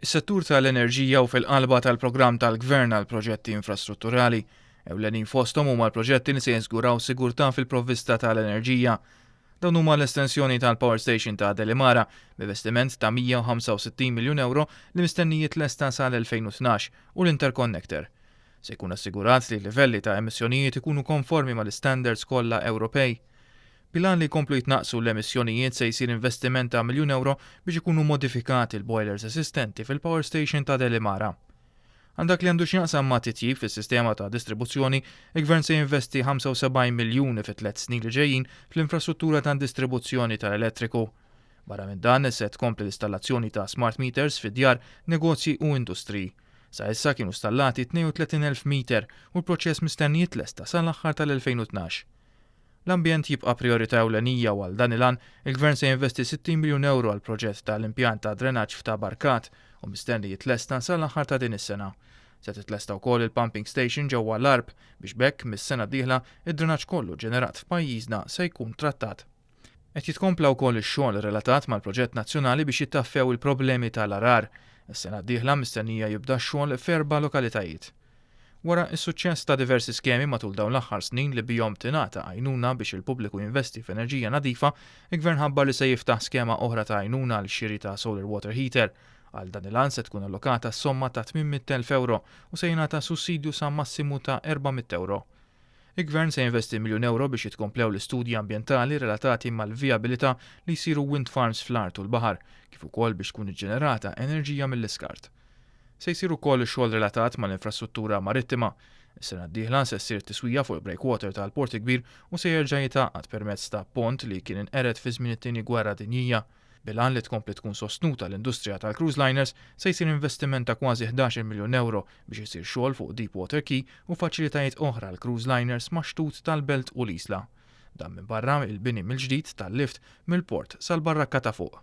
Is-settur tal-enerġija u fil-qalba tal-programm tal-Gvern għal proġetti infrastrutturali ewlenin fosthom huma l-proġetti li se jiżguraw sigurtà fil-provvista tal-enerġija. Dawn huma l-estensjoni tal-Power Station ta' Delimara b'investiment ta' 165 miljun euro li mistennijiet lesta sal-2012 u l-Interconnector. Se jkun assigurat li l-livelli ta' emissjonijiet ikunu konformi mal-standards kollha Ewropej. Bilan li jkomplu jitnaqsu l-emissjonijiet se jsir investiment ta' miljun euro biex ikunu modifikati l-boilers esistenti fil-Power Station ta' Delimara. Għandak li għandu x'jaqsam ma' titjib fis-sistema ta' distribuzzjoni, il-Gvern se jinvesti 75 miljuni fi 3 snin li ġejjin fl-infrastruttura ta' distribuzzjoni tal-elettriku. Barra minn dan se tkompli l-installazzjoni ta' smart meters fid-djar, negozji u industri. Sa issa kienu installati 32,000 meter u l-proċess mistennijiet lesta sal-aħħar tal-2012. L-ambjent jibqa' priorità ewlenija u għal dan il-għan, il-Gvern se jinvesti 60 miljun euro għal proġett tal-impjant ta' drenaġġ f'ta' Barkat u mistennijiet lesta sal-aħħar ta' din is-sena. Se titlesta wkoll il-pumping station ġewwa l-Arb biex bekk mis-sena d-dieħla id-drenaġġ kollu ġenerat f'pajjiżna se jkun trattat. Qed jitkompla wkoll ix-xogħol relatat mal-proġett nazzjonali biex jittaffew il-problemi tal-arar. Is-sena d-dieħla mistennija jibda x-xogħol f'erba' lokalitajiet. Wara s-suċċess ta' diversi skemi matul dawn l-aħħar snin li bihom tingħata għajnuna biex il-pubbliku jinvesti f'enerġija nadifa, il-Gvern ħabbar li se jiftaħ skema oħra ta' għajnuna għal xiri ta' solar water heater. Għal dan il-għan se tkun allokata somma ta' 800,000 euro u se jingħata sussidju sa' massimu ta' 400 euro. Il-Gvern se jinvesti miljun euro biex jitkomplew l-istudji ambjentali relatati mal-vijabilità li jsiru wind farms fl-art u l-baħar, kif ukoll biex tkun iġġenerata enerġija mill-iskart. Se jsiru wkoll ix-xogħol relatat mal-infrastruttura marittima. Is-sena d-dieħla se ssir tiswija fuq il-breakwater tal-Port Kbir u se jerġa' jitgħaqqad permezz ta' pont li kien inqered fi żmien it-tieni gwerra dinjija. Bil-għan li tkompli tkun sostnuta l-industrija tal-cruise liners se jsir investiment ta' kważi 11 miljun euro biex isir xogħol fuq Deepwater Quay u faċilitajiet oħra l-cruise liners max-xtut tal-Belt u l-Isla. Dan minn barra il-bini mill-ġdid tal-lift mill-port sal-barrakka ta' fuq.